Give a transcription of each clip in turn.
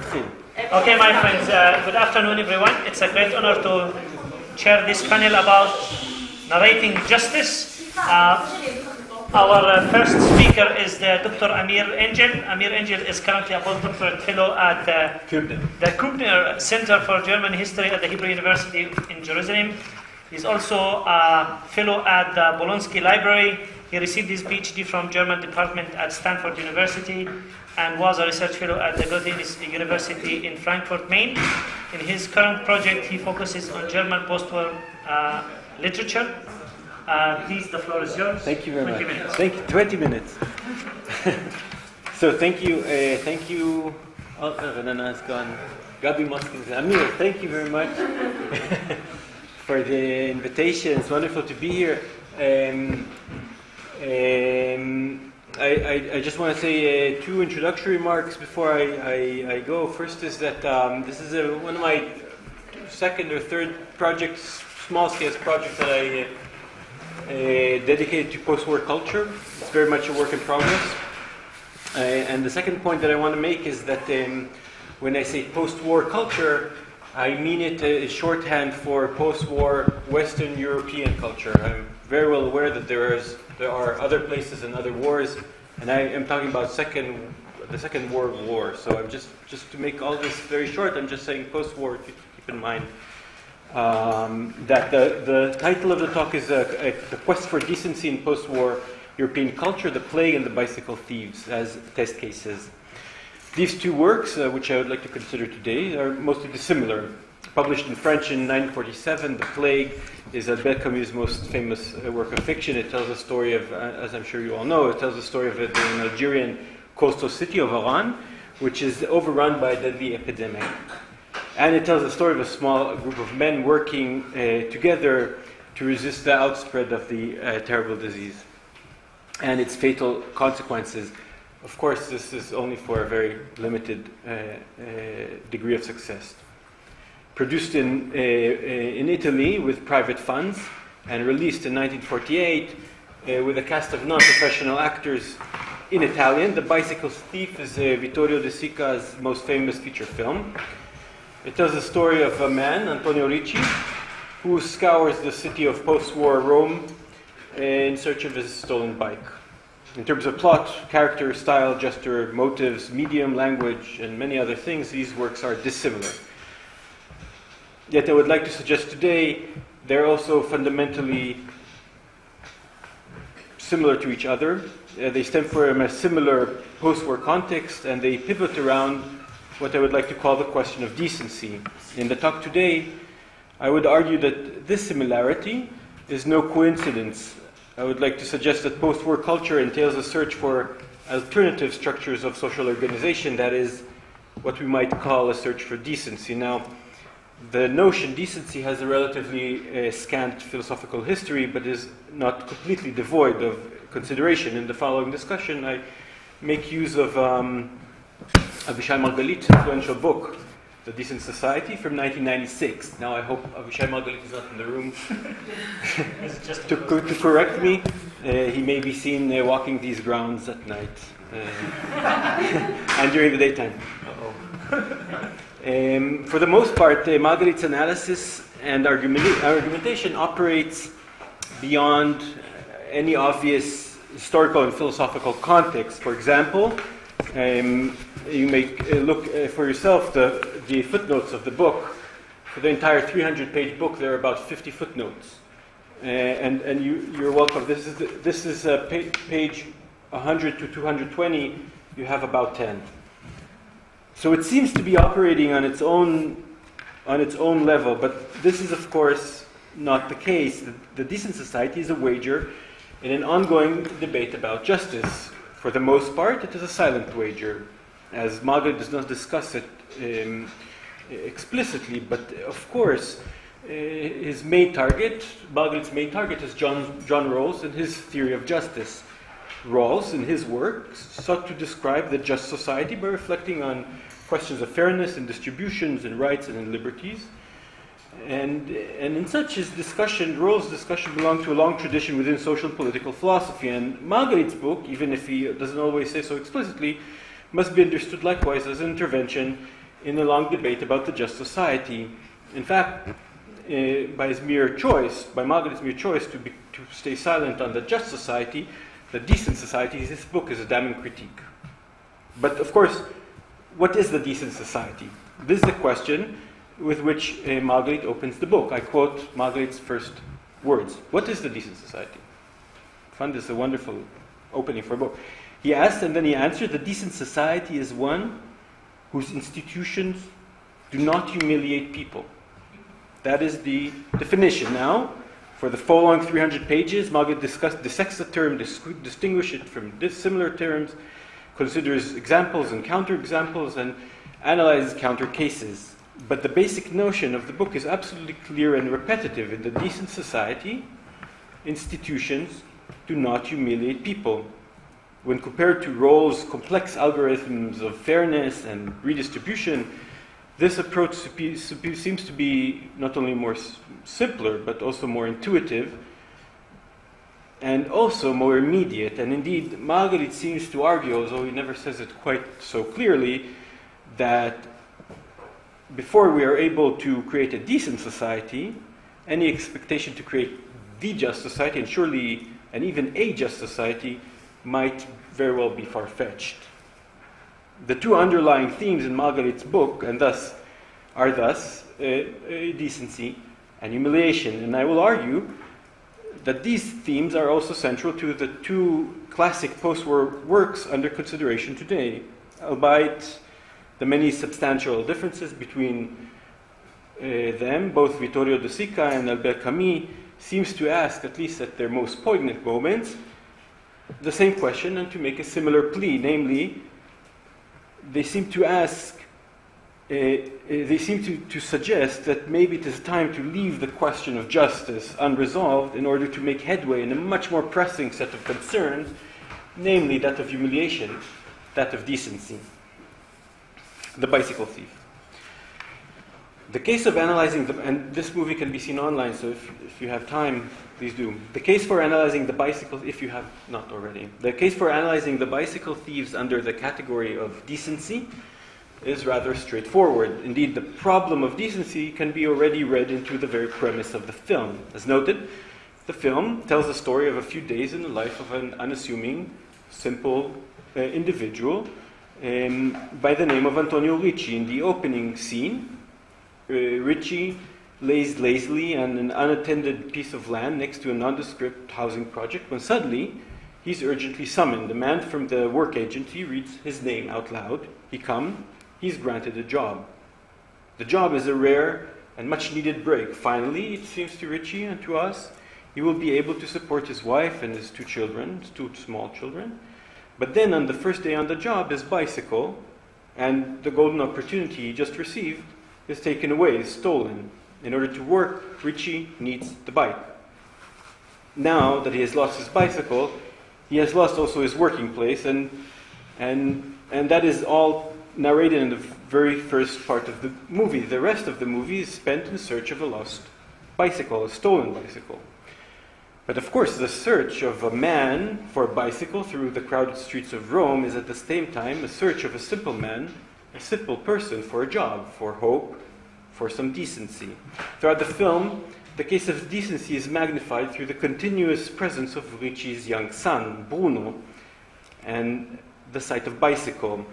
Okay, my friends, good afternoon, everyone. It's a great honor to chair this panel about narrating justice. Our first speaker is Dr. Amir Engel. Amir Engel is currently a postdoctoral fellow at the Kubner Center for German History at the Hebrew University in Jerusalem. He's also a fellow at the Bolonsky Library. He received his PhD from German department at Stanford University and was a research fellow at the Goethe University in Frankfurt, Maine. In his current project, he focuses on German postwar literature. Please, the floor is yours. Thank you very much. 20 minutes. Thank you. 20 minutes. So thank you. Oh, Renana has gone. Gabi Moskins. Amir, thank you very much for the invitation. It's wonderful to be here. I just want to say two introductory remarks before I go. First is that this is one of my second or third projects, small-scale projects that I dedicated to post-war culture. It's very much a work in progress. And the second point that I want to make is that when I say post-war culture, I mean it as shorthand for post-war Western European culture. I'm very well aware that there are other places and other wars, and I am talking about the Second World War. So I'm just to make all this very short, I'm just saying post-war. Keep in mind that the title of the talk is The Quest for Decency in Post-War European Culture, the Plague and the Bicycle Thieves as test cases. These two works, which I would like to consider today, are mostly dissimilar. Published in French in 1947, The Plague is Albert Camus' most famous work of fiction. It tells a story of, as I'm sure you all know, it tells the story of the Algerian coastal city of Oran, which is overrun by a deadly epidemic. And it tells the story of a small group of men working together to resist the outspread of the terrible disease and its fatal consequences. Of course, this is only for a very limited degree of success. Produced in Italy with private funds and released in 1948 with a cast of non-professional actors in Italian. The Bicycle Thieves is Vittorio De Sica's most famous feature film. It tells the story of a man, Antonio Ricci, who scours the city of post-war Rome in search of his stolen bike. In terms of plot, character, style, gesture, motives, medium, language, and many other things, these works are dissimilar. Yet I would like to suggest today they're also fundamentally similar to each other. They stem from a similar post-war context, and they pivot around what I would like to call the question of decency. In the talk today, I would argue that this similarity is no coincidence. I would like to suggest that post-war culture entails a search for alternative structures of social organization, that is, what we might call a search for decency. Now, the notion decency has a relatively scant philosophical history, but is not completely devoid of consideration. In the following discussion, I make use of Avishai Margalit's influential book, The Decent Society, from 1996. Now, I hope Avishai Margalit is not in the room to correct me. He may be seen walking these grounds at night and during the daytime. For the most part, Margalit's analysis and argumentation operates beyond any obvious historical and philosophical context. For example, you may look for yourself the footnotes of the book. For the entire 300-page book, there are about 50 footnotes, and you're welcome. This is page 100 to 220. You have about 10. So it seems to be operating on its own level, but this is, of course, not the case. The Decent Society is a wager in an ongoing debate about justice. For the most part, it is a silent wager, as Margalit does not discuss it explicitly, but of course, Margalit's main target is John Rawls and his theory of justice. Rawls, in his work, sought to describe the just society by reflecting on questions of fairness and distributions and rights and in liberties. And in such his discussion, Rawls' discussion belonged to a long tradition within social and political philosophy. And Margalit's book, even if he doesn't always say so explicitly, must be understood likewise as an intervention in a long debate about the just society. In fact, by his mere choice, by Margaret's mere choice to stay silent on the just society, the decent society, this book is a damning critique. But of course, what is the decent society? This is the question with which Margaret opens the book. I quote Margaret's first words. What is the decent society? I found this a wonderful opening for a book. He asked, and then he answered, the decent society is one whose institutions do not humiliate people. That is the definition. Now, for the following 300 pages, Margaret dissects the term, distinguishes it from dissimilar terms, considers examples and counterexamples, and analyzes counter cases. But the basic notion of the book is absolutely clear and repetitive. In the decent society, institutions do not humiliate people. When compared to Rawls' complex algorithms of fairness and redistribution, this approach seems to be not only more simpler, but also more intuitive, and also more immediate. And indeed, Margaret seems to argue, although he never says it quite so clearly, that before we are able to create a decent society, any expectation to create the just society, and surely and even a just society, might very well be far-fetched. The two underlying themes in Margaret's book are decency and humiliation. And I will argue that these themes are also central to the two classic post-war works under consideration today, albeit the many substantial differences between them, both Vittorio De Sica and Albert Camus, seems to ask, at least at their most poignant moments, the same question and to make a similar plea, namely, they seem to ask, they seem to suggest that maybe it is time to leave the question of justice unresolved in order to make headway in a much more pressing set of concerns, namely that of humiliation, that of decency. The Bicycle Thief. The case of analyzing and this movie can be seen online, so if you have time, please do. The case for analyzing the bicycle, if you have not already, the case for analyzing the Bicycle Thieves under the category of decency is rather straightforward. Indeed, the problem of decency can be already read into the very premise of the film. As noted, the film tells the story of a few days in the life of an unassuming, simple individual by the name of Antonio Ricci. In the opening scene, Ricci lays lazily on an unattended piece of land next to a nondescript housing project when suddenly he's urgently summoned. The man from the work agency reads his name out loud. He comes. He's granted a job. The job is a rare and much needed break. Finally, it seems to Ricci and to us, he will be able to support his wife and his two children, his two small children. But then on the first day on the job, his bicycle and the golden opportunity he just received is taken away, is stolen. In order to work, Ricci needs the bike. Now that he has lost his bicycle, he has lost also his working place, and that is all narrated in the very first part of the movie. The rest of the movie is spent in search of a lost bicycle, a stolen bicycle. But of course, the search of a man for a bicycle through the crowded streets of Rome is at the same time a search of a simple man, a simple person for a job, for hope, for some decency. Throughout the film, the case of decency is magnified through the continuous presence of Ricci's young son, Bruno, and the sight of bicycle.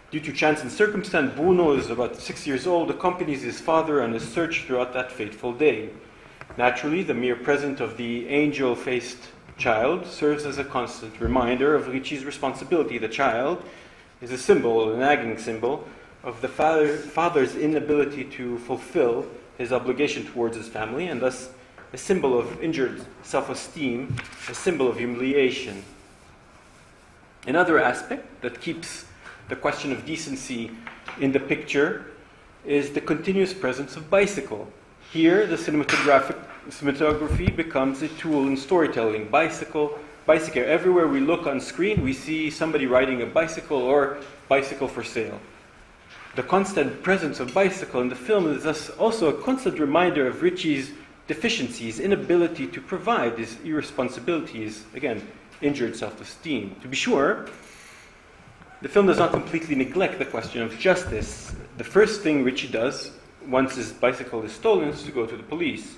Due to chance and circumstance, Bruno is about 6 years old, accompanies his father on his search throughout that fateful day. Naturally, the mere presence of the angel-faced child serves as a constant reminder of Ricci's responsibility. The child is a symbol, a nagging symbol, of the father's inability to fulfill his obligation towards his family, and thus a symbol of injured self-esteem, a symbol of humiliation. Another aspect that keeps the question of decency in the picture is the continuous presence of bicycle. Here, the cinematography becomes a tool in storytelling. Bicycle. Everywhere we look on screen, we see somebody riding a bicycle or bicycle for sale. The constant presence of bicycle in the film is thus also a constant reminder of Ricci's deficiencies, inability to provide, his irresponsibilities, again, injured self-esteem. To be sure, the film does not completely neglect the question of justice. the first thing Richie does once his bicycle is stolen is to go to the police.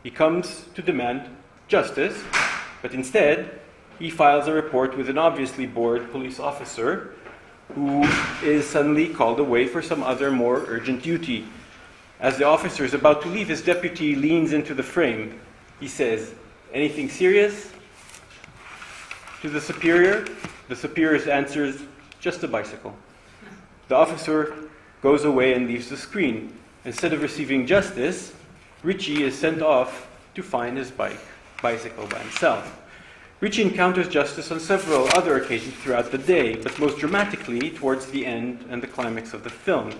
He comes to demand justice, but instead he files a report with an obviously bored police officer who is suddenly called away for some other more urgent duty. As the officer is about to leave, his deputy leans into the frame. He says, "Anything serious?" To the superior answers, "Just a bicycle." The officer goes away and leaves the screen. Instead of receiving justice, Richie is sent off to find his bicycle by himself. Richie encounters justice on several other occasions throughout the day, but most dramatically towards the end and the climax of the film.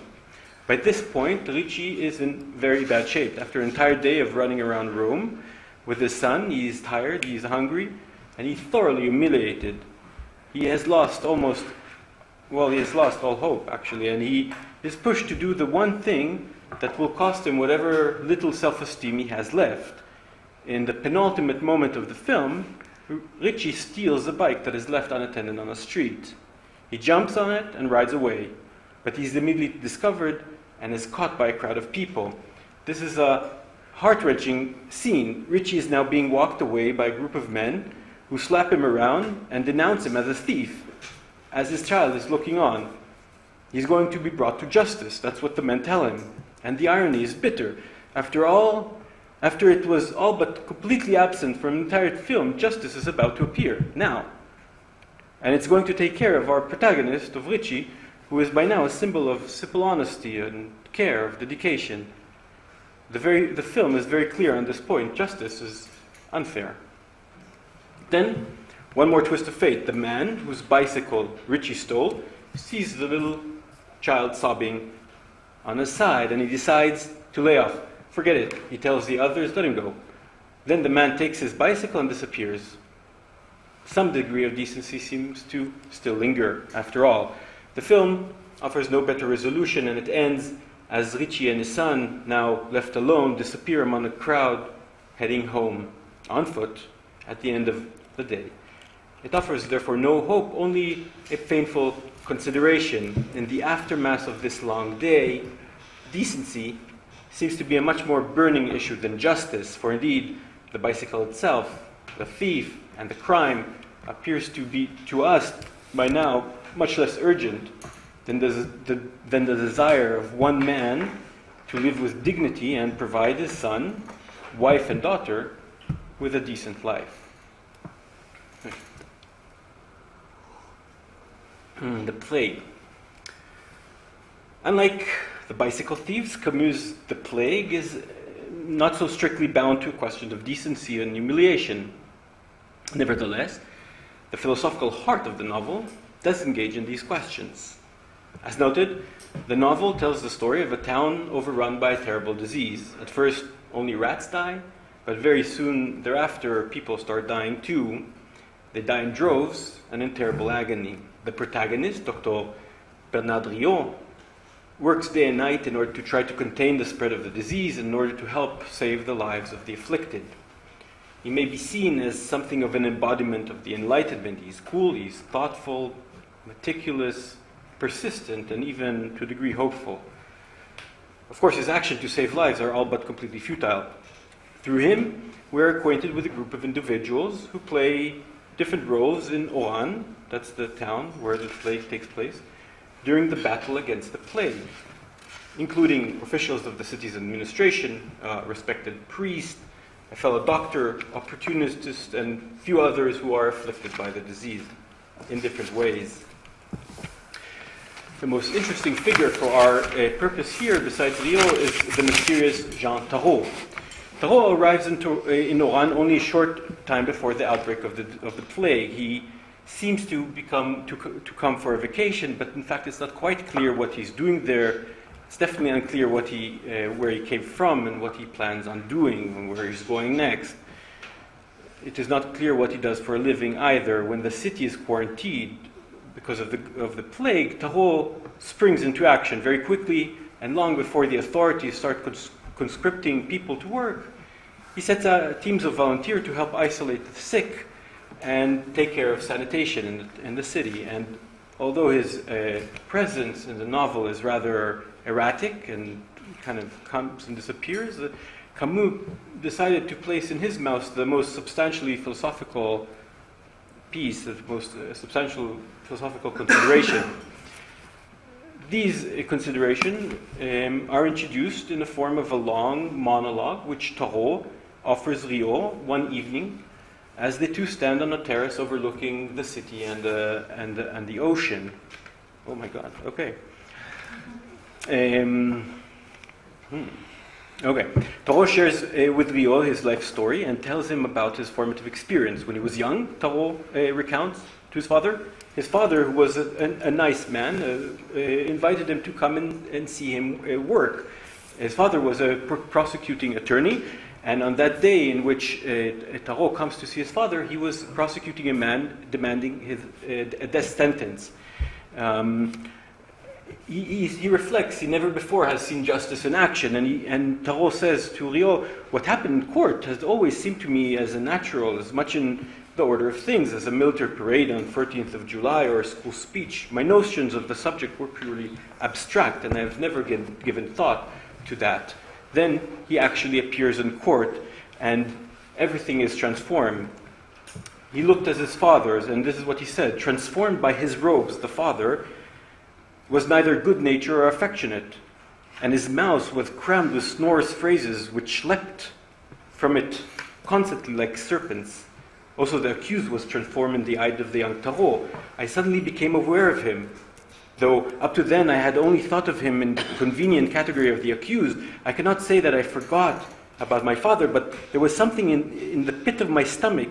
By this point, Richie is in very bad shape. After an entire day of running around Rome with his son, he is tired, he is hungry, and he's thoroughly humiliated. He has lost all hope, actually, and he is pushed to do the one thing that will cost him whatever little self-esteem he has left. In the penultimate moment of the film, Richie steals a bike that is left unattended on a street. He jumps on it and rides away, but he's immediately discovered and is caught by a crowd of people. This is a heart-wrenching scene. Richie is now being walked away by a group of men who slap him around and denounce him as a thief, as his child is looking on. He's going to be brought to justice. That's what the men tell him. And the irony is bitter. After it was all but completely absent from an entire film, justice is about to appear, now. And it's going to take care of our protagonist, of Richie, who is by now a symbol of simple honesty and care, of dedication. The film is very clear on this point. Justice is unfair. Then, one more twist of fate. The man whose bicycle Richie stole sees the little child sobbing on his side, and he decides to lay off. Forget it. He tells the others, let him go. Then the man takes his bicycle and disappears. Some degree of decency seems to still linger, after all. The film offers no better resolution, and it ends as Richie and his son, now left alone, disappear among a crowd heading home on foot at the end of the day. It offers, therefore, no hope, only a painful consideration. In the aftermath of this long day, decency seems to be a much more burning issue than justice, for indeed, the bicycle itself, the thief, and the crime appears to be, to us, by now, much less urgent than the desire of one man to live with dignity and provide his son, wife, and daughter with a decent life. The Plague. Unlike the Bicycle Thieves, Camus' The Plague is not so strictly bound to a question of decency and humiliation. Nevertheless, the philosophical heart of the novel does engage in these questions. As noted, the novel tells the story of a town overrun by a terrible disease. At first, only rats die, but very soon thereafter, people start dying too. They die in droves and in terrible agony. The protagonist, Dr. Bernard Rion, works day and night in order to try to contain the spread of the disease and in order to help save the lives of the afflicted. He may be seen as something of an embodiment of the Enlightenment. He's cool, he's thoughtful, meticulous, persistent, and even, to a degree, hopeful. Of course, his actions to save lives are all but completely futile. Through him, we're acquainted with a group of individuals who play different roles in Oran, that's the town where the plague takes place, during the battle against the plague, including officials of the city's administration, respected priest, a fellow doctor, opportunists, and few others who are afflicted by the disease in different ways. The most interesting figure for our purpose here, besides Rio, is the mysterious Jean Tarot. Tarot arrives in Oran only a short time before the outbreak of the plague. He seems to come for a vacation, but in fact it's not quite clear what he's doing there. It's definitely unclear where he came from and what he plans on doing and where he's going next. It is not clear what he does for a living either. When the city is quarantined because of the plague, Tarot springs into action very quickly, and long before the authorities start conscripting people to work, he sets out teams of volunteers to help isolate the sick and take care of sanitation in the city. And although his presence in the novel is rather erratic and kind of comes and disappears, Camus decided to place in his mouth the most substantially philosophical piece, the most substantial philosophical consideration. These considerations are introduced in the form of a long monologue which Tarot offers Riot one evening as the two stand on a terrace overlooking the city and the ocean. Oh my God! Okay. Okay. Tarot shares with Riot his life story and tells him about his formative experience. When he was young, Tarot recounts to his father. His father, who was a nice man, invited him to come and see him work. His father was a prosecuting attorney, and on that day in which Tarot comes to see his father, he was prosecuting a man demanding a death sentence. He reflects, he never before has seen justice in action, and Tarot says to Riot, what happened in court has always seemed to me as a natural, as much in the order of things as a military parade on 14th of July or a school speech. My notions of the subject were purely abstract, and I have never given thought to that. Then he actually appears in court, and everything is transformed. He looked as his father's, and this is what he said, transformed by his robes, the father was neither good-natured or affectionate, and his mouth was crammed with sonorous phrases which leapt from it constantly like serpents. Also, the accused was transformed in the eye of the young Tarot. I suddenly became aware of him. Though up to then I had only thought of him in the convenient category of the accused, I cannot say that I forgot about my father, but there was something in the pit of my stomach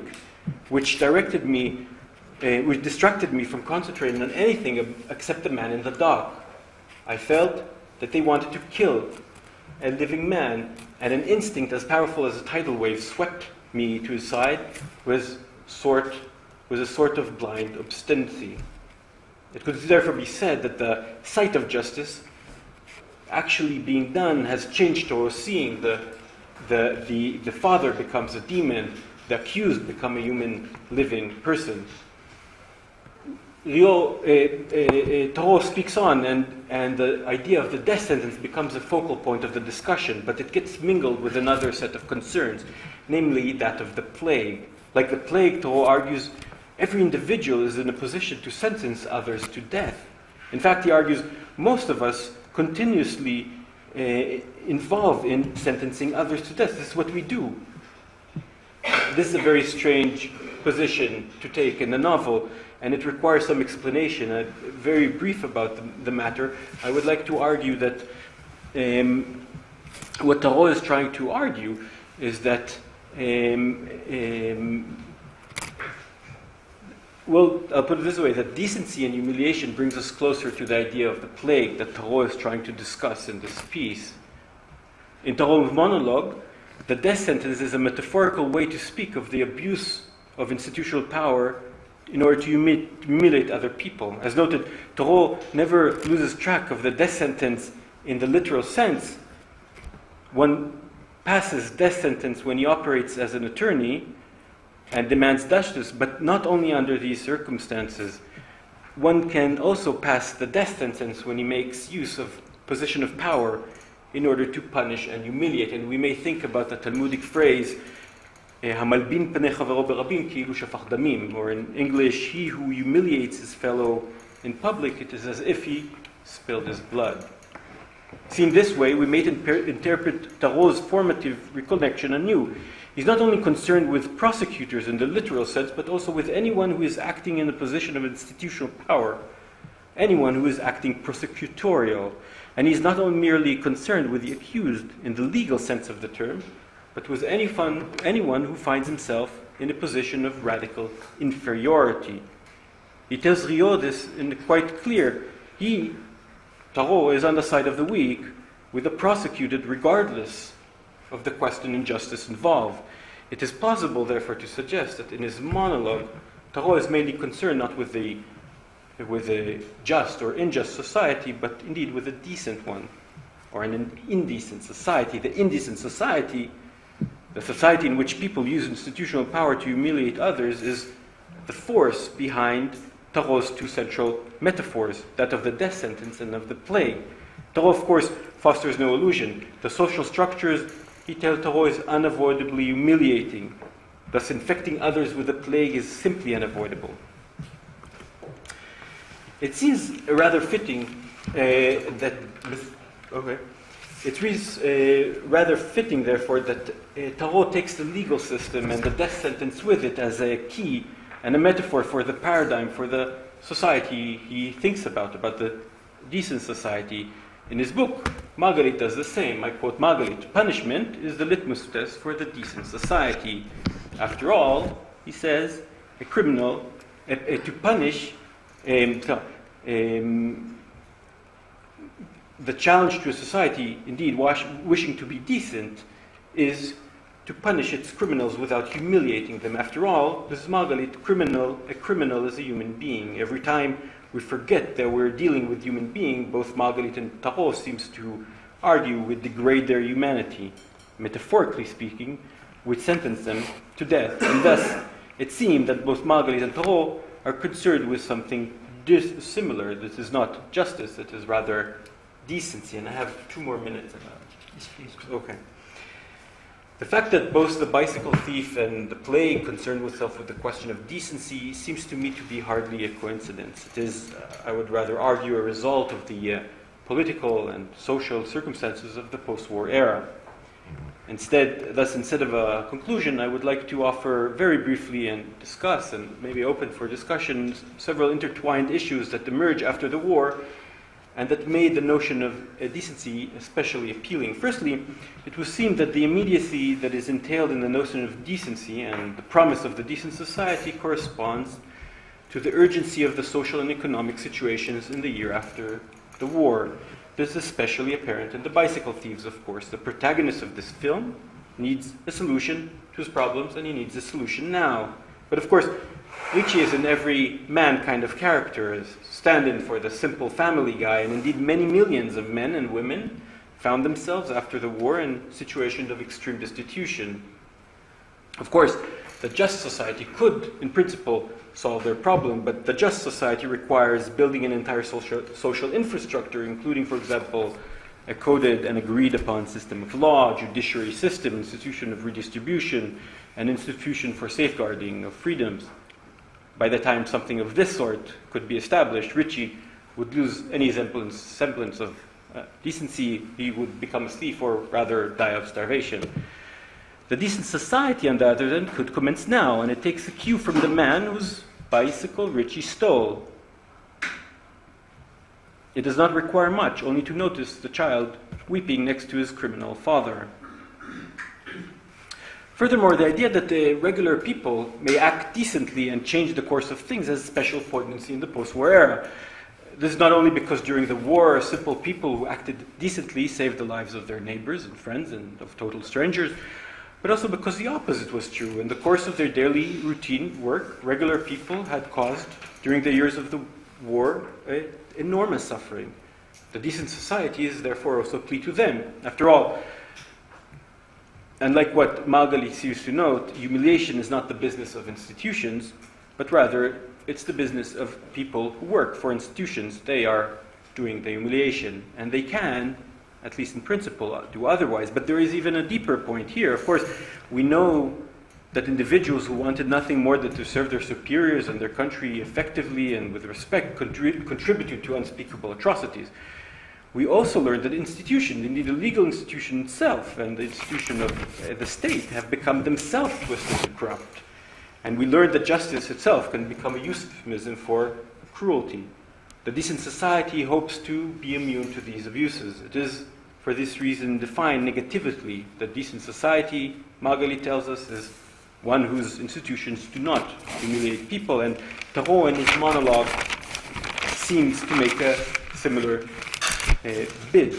which distracted me from concentrating on anything except the man in the dock. I felt that they wanted to kill a living man, and an instinct as powerful as a tidal wave swept me to his side with a sort of blind obstinacy. It could therefore be said that the sight of justice actually being done has changed towards seeing. The father becomes a demon, the accused become a human living person. Tarot speaks on, and the idea of the death sentence becomes a focal point of the discussion, but it gets mingled with another set of concerns, namely that of the plague. Like the plague, Tarot argues, every individual is in a position to sentence others to death. In fact, he argues, most of us continuously involved in sentencing others to death. This is what we do. This is a very strange position to take in the novel, and it requires some explanation. Very brief about the matter. I would like to argue that what Tarot is trying to argue is that well, I'll put it this way, that decency and humiliation brings us closer to the idea of the plague that Tarot is trying to discuss in this piece. In Tarot's monologue, the death sentence is a metaphorical way to speak of the abuse of institutional power in order to humiliate other people. As noted, Tarot never loses track of the death sentence in the literal sense. One passes death sentence when he operates as an attorney and demands justice, but not only under these circumstances. One can also pass the death sentence when he makes use of position of power in order to punish and humiliate. And we may think about the Talmudic phrase, "Hamalbin pnei chavero berabim ki'ilu shafach damim," or in English, he who humiliates his fellow in public, it is as if he spilled his blood. Seen this way, we may interpret Tarot's formative recollection anew. He's not only concerned with prosecutors in the literal sense, but also with anyone who is acting in a position of institutional power, anyone who is acting prosecutorial. And he's not only merely concerned with the accused in the legal sense of the term, but with anyone who finds himself in a position of radical inferiority. He tells Riot this quite clear. He, Tarot, is on the side of the weak, with the prosecuted regardless of the question and justice involved. It is plausible, therefore, to suggest that in his monologue, Tarot is mainly concerned not with a just or unjust society, but indeed with a decent one, or an indecent society. The indecent society, the society in which people use institutional power to humiliate others, is the force behind Tarot's two central metaphors, that of the death sentence and of the plague. Tarot, of course, fosters no illusion. The social structures, he tells Tarot, is unavoidably humiliating. Thus, infecting others with the plague is simply unavoidable. It seems rather fitting rather fitting, therefore, that Tarot takes the legal system and the death sentence with it as a key and a metaphor for the paradigm, for the society he thinks about the decent society. In his book, Margalit does the same. I quote Margalit, "Punishment is the litmus test for the decent society. After all," he says, "a criminal, to punish, the challenge to a society, indeed, wishing to be decent, is to punish its criminals without humiliating them. After all, this is Margalit, a criminal is a human being. Every time we forget that we're dealing with human being, both Margalit and Tarot seems to argue we degrade their humanity. Metaphorically speaking, we sentence them to death. And thus, it seems that both Margalit and Tarot are concerned with something similar. This is not justice, it is rather decency." And I have 2 more minutes. Yes, please. Okay. The fact that both the Bicycle Thief and the Plague concern themselves with the question of decency seems to me to be hardly a coincidence. It is, I would rather argue, a result of the political and social circumstances of the post-war era. Instead of a conclusion, I would like to offer very briefly and discuss, and maybe open for discussion, several intertwined issues that emerge after the war and that made the notion of decency especially appealing. Firstly, it would seem that the immediacy that is entailed in the notion of decency and the promise of the decent society corresponds to the urgency of the social and economic situations in the year after the war. This is especially apparent in The Bicycle Thieves, of course. The protagonist of this film needs a solution to his problems, and he needs a solution now. But of course, Ricci is an every man kind of character, as stand-in for the simple family guy, and indeed many millions of men and women found themselves after the war in situations of extreme destitution. Of course, the just society could, in principle, solve their problem, but the just society requires building an entire social infrastructure, including, for example, a coded and agreed upon system of law, judiciary system, institution of redistribution, an institution for safeguarding of freedoms. By the time something of this sort could be established, Ricci would lose any semblance of decency. He would become a thief, or rather die of starvation. The decent society, on the other hand, could commence now, and it takes a cue from the man whose bicycle Ricci stole. It does not require much, only to notice the child weeping next to his criminal father. Furthermore, the idea that the regular people may act decently and change the course of things has special poignancy in the post-war era. This is not only because during the war, simple people who acted decently saved the lives of their neighbors and friends and of total strangers, but also because the opposite was true. In the course of their daily routine work, regular people had caused, during the years of the war, enormous suffering. The decent society is therefore also a plea to them. After all, and like what Margalit seems to note, humiliation is not the business of institutions, but rather it's the business of people who work for institutions. They are doing the humiliation, and they can, at least in principle, do otherwise. But there is even a deeper point here. Of course, we know that individuals who wanted nothing more than to serve their superiors and their country effectively and with respect contributed to unspeakable atrocities. We also learned that institutions, indeed the legal institution itself and the institution of the state, have become themselves twisted and corrupt. And we learned that justice itself can become a euphemism for cruelty. The decent society hopes to be immune to these abuses. It is, for this reason, defined negatively. The decent society, Margalit tells us, is one whose institutions do not humiliate people. And Tarot, in his monologue, seems to make a similar bid.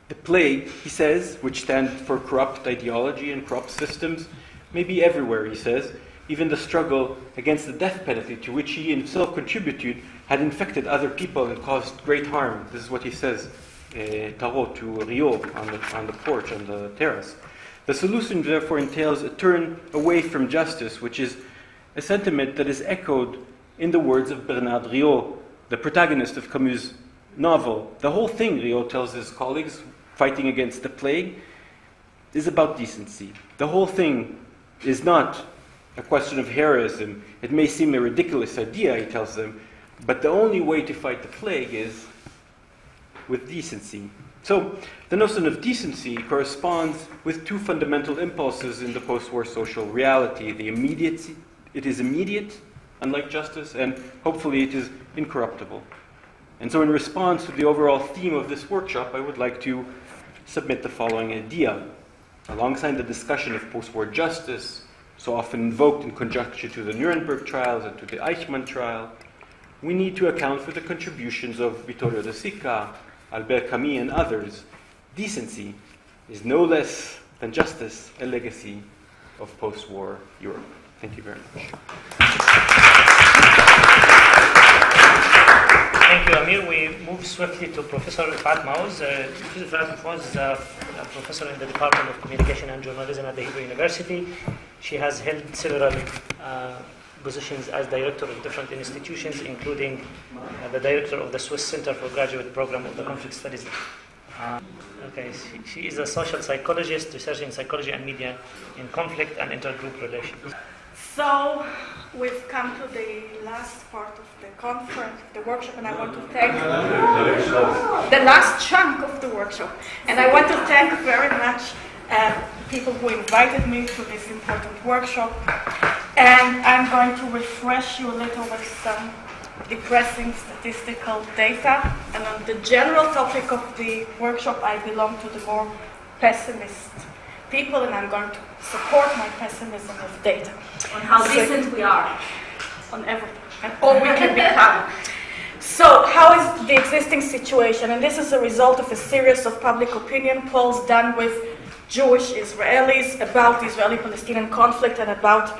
The plague, he says, which stands for corrupt ideology and corrupt systems, may be everywhere, he says. Even the struggle against the death penalty, to which he himself contributed, had infected other people and caused great harm. This is what he says, Tarot, to Rio on the porch, on the terrace. The solution, therefore, entails a turn away from justice, which is a sentiment that is echoed in the words of Bernard Riot, the protagonist of Camus' novel. The whole thing, Riot tells his colleagues, fighting against the plague, is about decency. The whole thing is not a question of heroism. It may seem a ridiculous idea, he tells them, but the only way to fight the plague is with decency. So, the notion of decency corresponds with two fundamental impulses in the post-war social reality. It is immediate, unlike justice, and hopefully it is incorruptible. And so in response to the overall theme of this workshop, I would like to submit the following idea. Alongside the discussion of post-war justice, so often invoked in conjunction to the Nuremberg trials and to the Eichmann trial, we need to account for the contributions of Vittorio De Sica, Albert Camus, and others. Decency is no less than justice, a legacy of post-war Europe. Thank you very much. Thank you, Amir. We move swiftly to Professor Ifat Maoz. Professor Ifat Maoz is a professor in the Department of Communication and Journalism at the Hebrew University. She has held several positions as director of different institutions, including the director of the Swiss Center for Graduate Program of the Conflict Studies. She is a social psychologist researching psychology and media in conflict and intergroup relations. So we've come to the last part of the conference, the workshop, and I want to thank the last chunk of the workshop. And I want to thank very much people who invited me to this important workshop. And I'm going to refresh you a little with some depressing statistical data. And on the general topic of the workshop, I belong to the more pessimist people, and I'm going to support my pessimism with data. On how decent we are. On everything, and all we can become. So, how is the existing situation? And this is a result of a series of public opinion polls done with Jewish Israelis about the Israeli-Palestinian conflict and about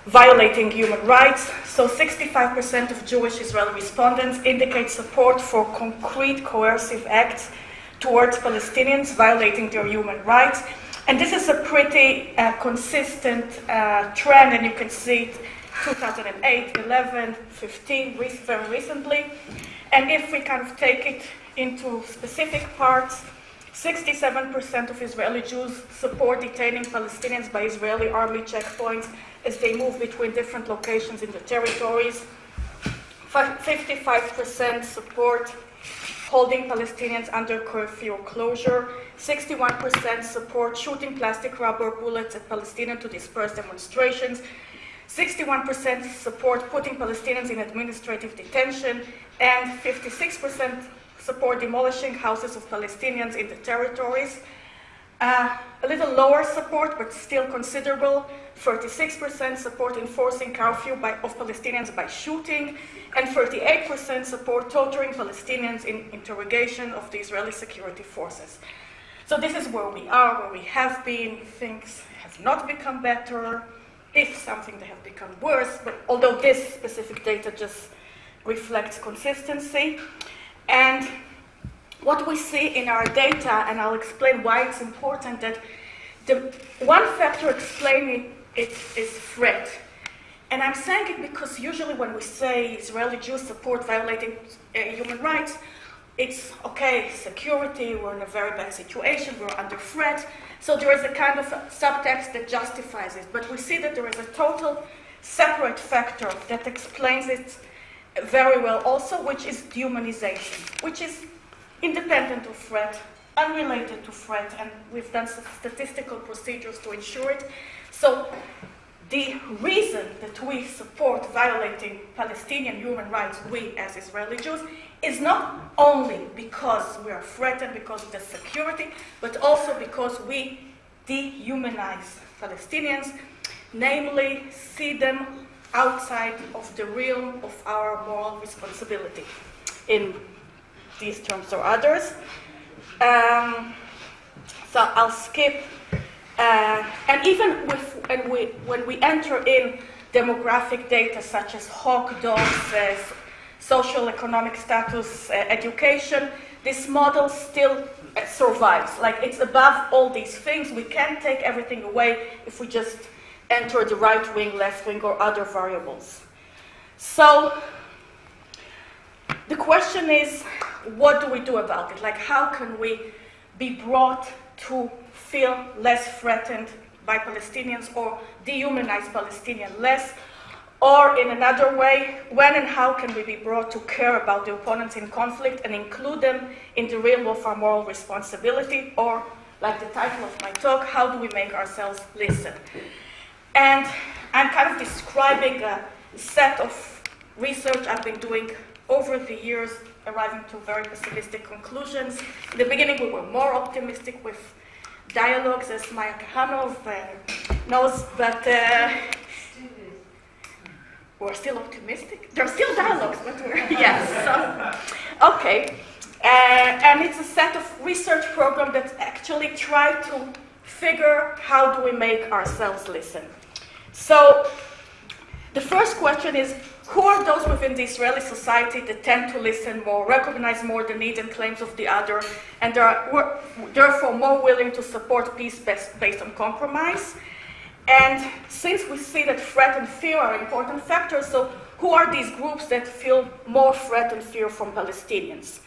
violating human rights. So 65% of Jewish Israeli respondents indicate support for concrete coercive acts towards Palestinians violating their human rights. And this is a pretty consistent trend, and you can see it 2008, 11, 15, very recently. And if we kind of take it into specific parts, 67% of Israeli Jews support detaining Palestinians by Israeli army checkpoints as they move between different locations in the territories. 55% support holding Palestinians under curfew or closure. 61% support shooting plastic rubber bullets at Palestinians to disperse demonstrations. 61% support putting Palestinians in administrative detention. And 56% support demolishing houses of Palestinians in the territories. A little lower support, but still considerable. 36% support enforcing curfew of Palestinians by shooting, and 38% support torturing Palestinians in interrogation of the Israeli security forces. So this is where we are, where we have been. Things have not become better. If something, they have become worse, but although this specific data just reflects consistency. And what we see in our data, and I'll explain why it's important, that the one factor explaining it is threat. And I'm saying it because usually when we say Israeli Jews support violating human rights, it's okay, security, we're in a very bad situation, we're under threat. So there is a kind of subtext that justifies it. But we see that there is a total separate factor that explains it very well also, which is dehumanization, which is independent of threat, unrelated to threat, and we've done statistical procedures to ensure it. So the reason that we support violating Palestinian human rights, we as Israeli Jews, is not only because we are threatened because of the security, but also because we dehumanize Palestinians, namely see them outside of the realm of our moral responsibility in these terms or others. So I'll skip. And even when we enter in demographic data such as HOC, DOS, social economic status, education, this model still survives. Like, it's above all these things. We can't take everything away if we just enter the right wing, left wing, or other variables. So the question is, what do we do about it? Like, how can we be brought to feel less threatened by Palestinians or dehumanize Palestinians less? Or in another way, when and how can we be brought to care about the opponents in conflict and include them in the realm of our moral responsibility? Or, like the title of my talk, how do we make ourselves listen? And I'm kind of describing a set of research I've been doing over the years, arriving to very pessimistic conclusions. In the beginning, we were more optimistic with dialogues, as Maya Kahanov knows, but we're still optimistic. There are still dialogues, but we're, yes. So, okay. And it's a set of research programs that actually try to figure how do we make ourselves listen. So the first question is, who are those within the Israeli society that tend to listen more, recognize more the needs and claims of the other, and are therefore more willing to support peace based on compromise? And since we see that threat and fear are important factors, so who are these groups that feel more threat and fear from Palestinians?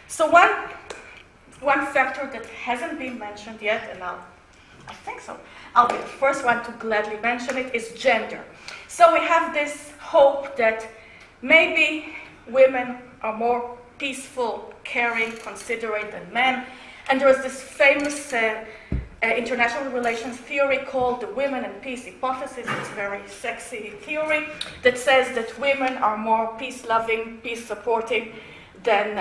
So one factor that hasn't been mentioned yet, and I think so, I'll be the first one to gladly mention it, is gender. So we have this hope that maybe women are more peaceful, caring, considerate than men. And there is this famous international relations theory called the women and peace hypothesis. It's a very sexy theory that says that women are more peace-loving, peace-supporting than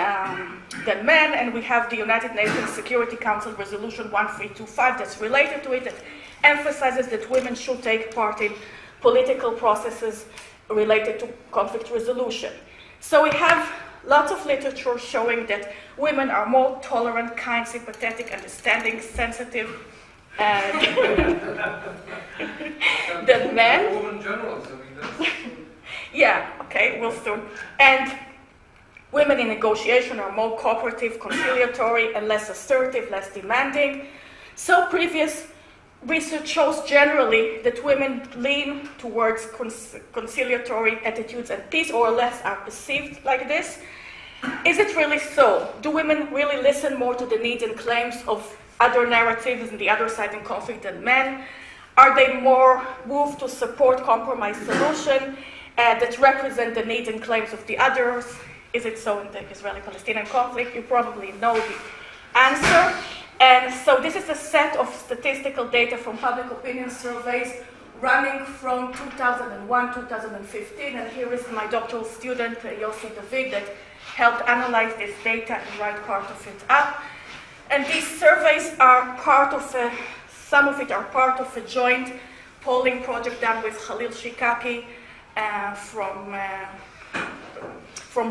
men. And we have the United Nations Security Council Resolution 1325 that's related to it, that emphasizes that women should take part in political processes related to conflict resolution. So we have lots of literature showing that women are more tolerant, kind, sympathetic, understanding, sensitive than men. Women journalists, I mean, yeah, okay, we'll soon. And women in negotiation are more cooperative, conciliatory, and less assertive, less demanding. So previous research shows generally that women lean towards conciliatory attitudes and peace, or less are perceived like this. Is it really so? Do women really listen more to the needs and claims of other narratives in the other side in conflict than men? Are they more moved to support compromise solution that represent the needs and claims of the others? Is it so in the Israeli-Palestinian conflict? You probably know the answer. And so this is a set of statistical data from public opinion surveys running from 2001, 2015. And here is my doctoral student, Yossi David, that helped analyze this data and write part of it up. And these surveys are part of some of it are part of a joint polling project done with Khalil Shikaki from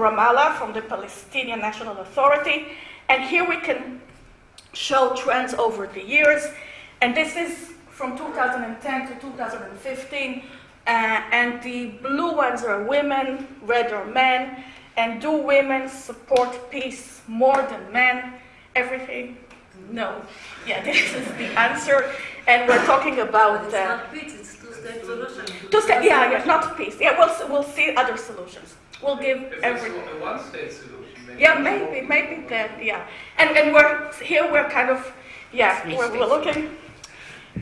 Ramallah, from the Palestinian National Authority. And here we can show trends over the years. And this is from 2010 to 2015. And the blue ones are women, red are men. And do women support peace more than men? Everything? No. Yeah, this is the answer. And we're talking about... It's not peace, it's two-state solution. Two-state, yeah, not peace. Yeah, we'll see other solutions. We'll give every... If it's a one-state solution, maybe. Yeah, maybe that, yeah. And we're kind of, yeah, we're looking.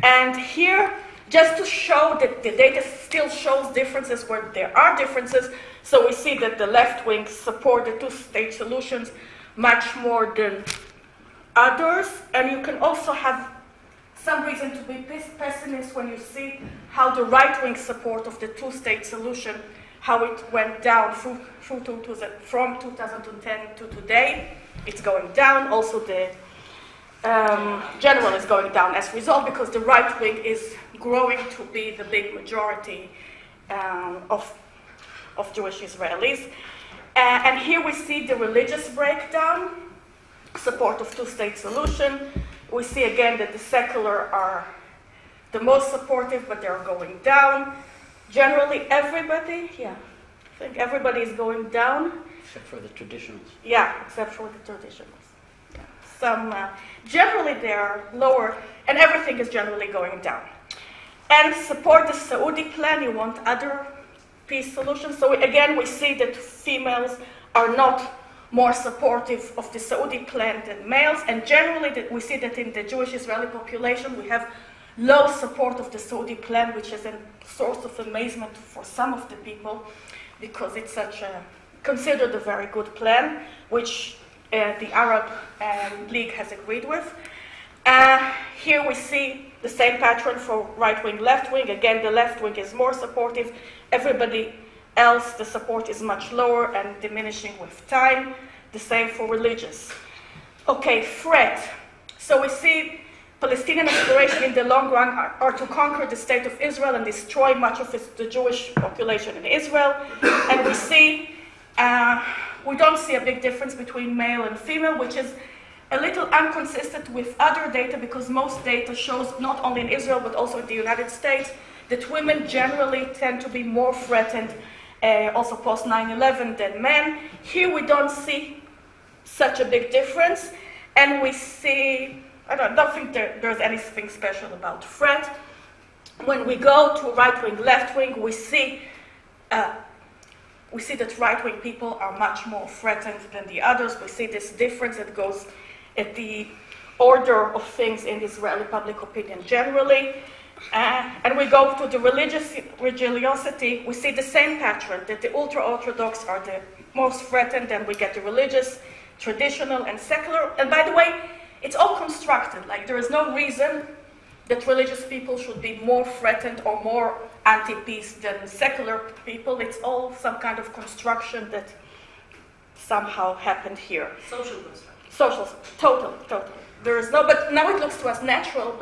And here, just to show that the data still shows differences where there are differences, so we see that the left wing support the two-state solutions much more than others. And you can also have some reason to be pessimist when you see how the right-wing support of the two-state solution, how it went down from 2010 to today. It's going down. Also, the general is going down as a result, because the right wing is growing to be the big majority of Jewish Israelis. And here we see the religious breakdown, support of two-state solution. We see again that the secular are the most supportive, but they're going down. Generally, everybody, yeah, I think everybody is going down. Except for the traditionals. Yeah, except for the traditionals. Yeah. Some, generally they are lower, and everything is generally going down. and support the Saudi plan. You want other peace solutions. So again, we see that females are not more supportive of the Saudi plan than males, and generally that we see that in the Jewish Israeli population we have low support of the Saudi plan, which is a source of amazement for some of the people, because it's considered a very good plan, which the Arab League has agreed with. Here we see the same pattern for right-wing, left-wing. Again, the left-wing is more supportive. Everybody else, the support is much lower and diminishing with time. The same for religious. Okay, threat. So we see Palestinian aspiration in the long run are to conquer the state of Israel and destroy much of the Jewish population in Israel. And we see, we don't see a big difference between male and female, which is a little inconsistent with other data, because most data shows, not only in Israel but also in the United States, that women generally tend to be more threatened, also post 9/11, than men. Here we don't see such a big difference, and we see, I don't think there's anything special about threat. When we go to right-wing, left-wing, we see that right-wing people are much more threatened than the others. We see this difference that goes at the order of things in Israeli public opinion generally. And we go to the religiosity, we see the same pattern, that the ultra-Orthodox are the most threatened, and we get the religious, traditional, and secular. And by the way, it's all constructed. Like, there is no reason that religious people should be more threatened or more anti-peace than secular people. It's all some kind of construction that somehow happened here. Social construction. Social, totally. There is no, but now it looks to us natural,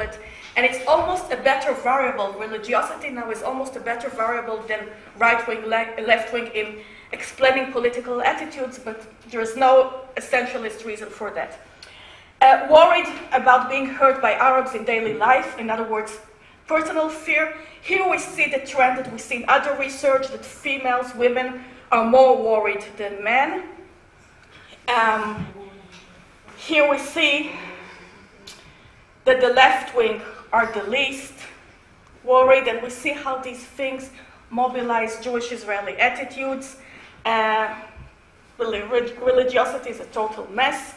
and it's almost a better variable. Religiosity now is almost a better variable than right-wing, left-wing in explaining political attitudes, but there is no essentialist reason for that. Worried about being hurt by Arabs in daily life, in other words, personal fear. Here we see the trend that we see in other research, that females, women, are more worried than men. Here we see that the left wing are the least worried, and we see how these things mobilize Jewish-Israeli attitudes. Religiosity is a total mess.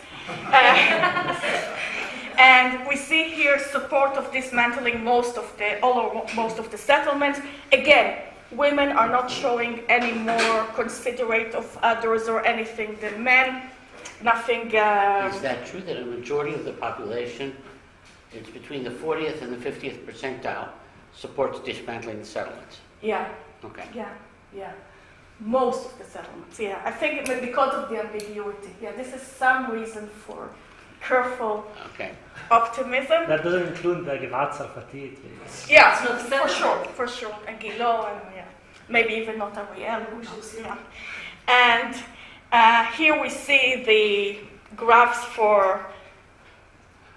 And we see here support of dismantling most of the settlements. Again, women are not showing any more considerate of others or anything than men. Nothing. Is that true that a majority of the population, it's between the 40th and the 50th percentile, supports dismantling the settlements? Yeah. Okay. Yeah. Most of the settlements. Yeah. I think because of the ambiguity. Yeah. This is some reason for careful optimism. That doesn't include the Givat Sarfatit. Yeah, for sure. And Gilo, and maybe even not Ariel. Yeah. And here we see the graphs for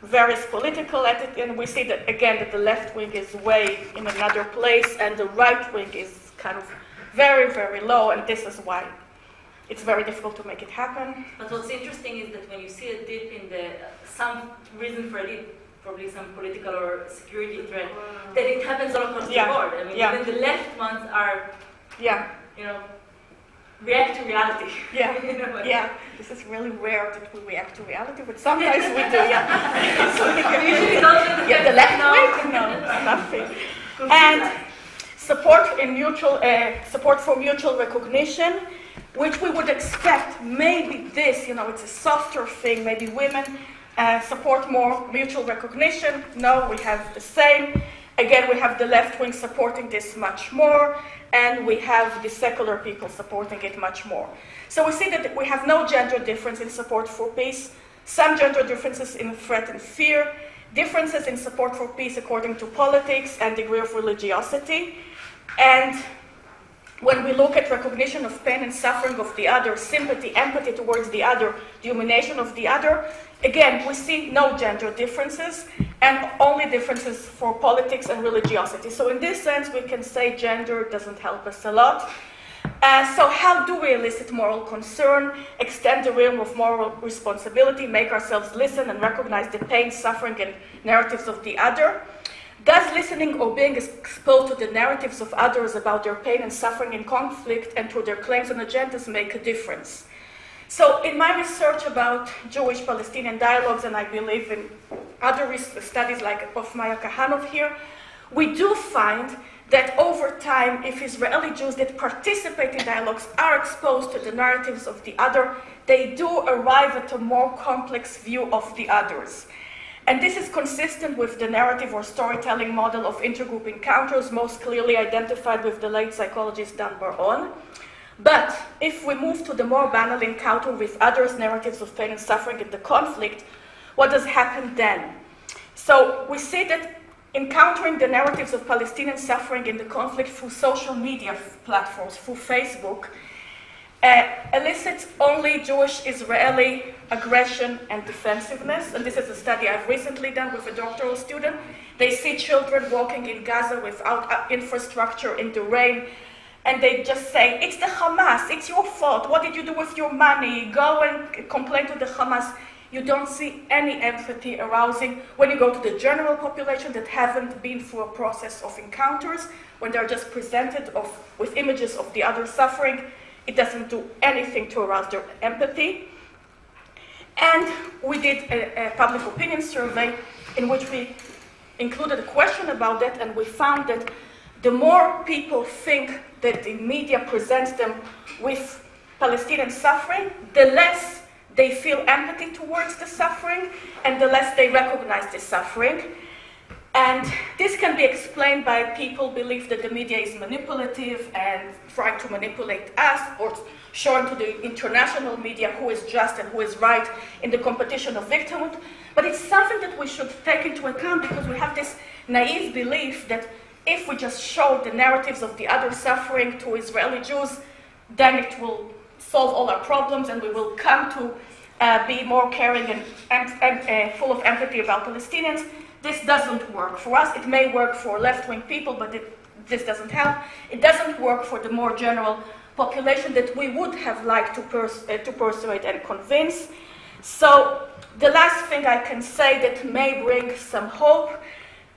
various political attitudes, and we see that again that the left wing is way in another place, and the right wing is kind of very, very low, and this is why it's very difficult to make it happen. But what's interesting is that when you see a dip in some reason for a dip, probably some political or security threat, that it happens all across the board. I mean, even the left ones are, react to reality. Yeah. This is really rare that we react to reality, but sometimes we do. Usually don't. The left wing, no, nothing. And support for mutual recognition, which we would expect. Maybe this, it's a softer thing. Maybe women support more mutual recognition. No, we have the same. Again, we have the left wing supporting this much more, and we have the secular people supporting it much more. So we see that we have no gender difference in support for peace, some gender differences in threat and fear, differences in support for peace according to politics and degree of religiosity. And when we look at recognition of pain and suffering of the other, sympathy, empathy towards the other, the humiliation of the other, again, we see no gender differences and only differences for politics and religiosity. So in this sense, we can say gender doesn't help us a lot. So how do we elicit moral concern, extend the realm of moral responsibility, make ourselves listen and recognize the pain, suffering, and narratives of the other? Does listening or being exposed to the narratives of others about their pain and suffering and conflict and to their claims and agendas make a difference? So in my research about Jewish-Palestinian dialogues, and I believe in other studies like of Maya Kahanov here, we do find that over time, if Israeli Jews that participate in dialogues are exposed to the narratives of the other, they do arrive at a more complex view of the others. And this is consistent with the narrative or storytelling model of intergroup encounters, most clearly identified with the late psychologist Dan Bar-On. But if we move to the more banal encounter with others' narratives of pain and suffering in the conflict, what does happen then? So we see that encountering the narratives of Palestinian suffering in the conflict through social media platforms, through Facebook, elicits only Jewish-Israeli aggression and defensiveness. And this is a study I've recently done with a doctoral student. They see children walking in Gaza without infrastructure in the rain, and they just say, it's the Hamas, it's your fault, what did you do with your money? Go and complain to the Hamas. You don't see any empathy arousing when you go to the general population that haven't been through a process of encounters, when they're just presented with images of the other suffering. It doesn't do anything to arouse their empathy. And we did a public opinion survey in which we included a question about that, and we found that the more people think that the media presents them with Palestinian suffering, the less they feel empathy towards the suffering, and the less they recognize the suffering. And this can be explained by people believe that the media is manipulative and trying to manipulate us, or showing to the international media who is just and who is right in the competition of victimhood. But it's something that we should take into account, because we have this naive belief that if we just show the narratives of the other suffering to Israeli Jews, then it will solve all our problems and we will come to be more caring and full of empathy about Palestinians. This doesn't work for us. It may work for left-wing people, but this doesn't help. It doesn't work for the more general population that we would have liked to persuade and convince. So the last thing I can say that may bring some hope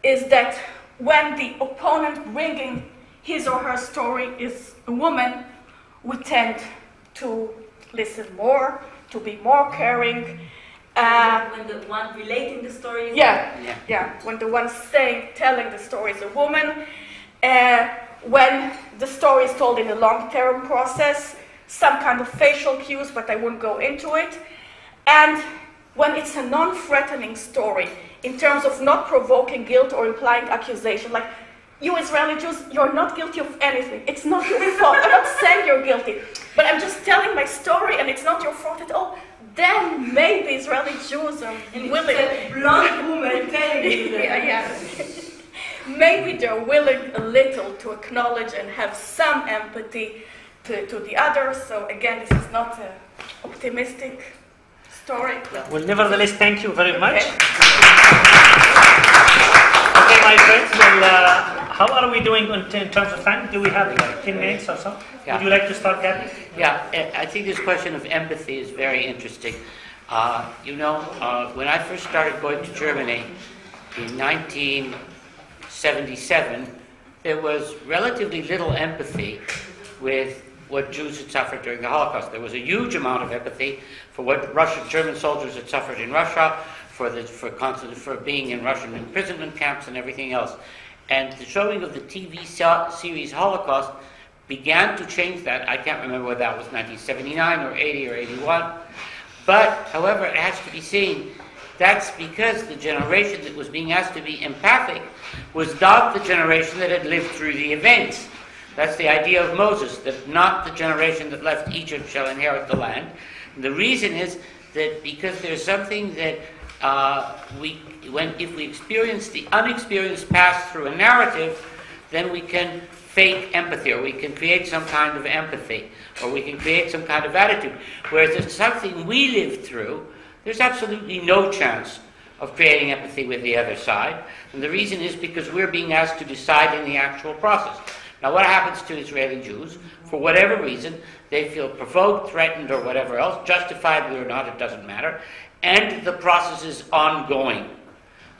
is that when the opponent bringing his or her story is a woman, we tend to listen more, to be more caring. When the one relating the story is when the one telling the story is a woman, when the story is told in a long-term process, some kind of facial cues, but I won't go into it, and when it's a non-threatening story, in terms of not provoking guilt or implying accusation, like, you Israeli Jews, you're not guilty of anything. It's not your fault. I'm not saying you're guilty, but I'm just telling my story and it's not your fault at all. Then maybe Israeli Jews are willing. It's a blonde woman telling you that. Maybe they're willing a little to acknowledge and have some empathy to the others. So again, this is not an optimistic story. Well, nevertheless, thank you very much. Okay, my friends, well, how are we doing in terms of time? Do we have 10 minutes or so? Yeah. Would you like to start, Gabby? Yeah, I think this question of empathy is very interesting. When I first started going to Germany in 1977, there was relatively little empathy with what Jews had suffered during the Holocaust. There was a huge amount of empathy for what German soldiers had suffered in Russia, for being in Russian imprisonment camps and everything else. And the showing of the TV series Holocaust began to change that. I can't remember whether that was 1979 or 80 or 81. But, however, it has to be seen, that's because the generation that was being asked to be empathic was not the generation that had lived through the events. That's the idea of Moses, that not the generation that left Egypt shall inherit the land. And the reason is that because there's something that if we experience the unexperienced past through a narrative, then we can fake empathy, or we can create some kind of empathy, or we can create some kind of attitude. Whereas if it's something we lived through, there's absolutely no chance of creating empathy with the other side. And the reason is because we're being asked to decide in the actual process. Now, what happens to Israeli Jews? For whatever reason, they feel provoked, threatened, or whatever else, justifiably or not, it doesn't matter, and the process is ongoing.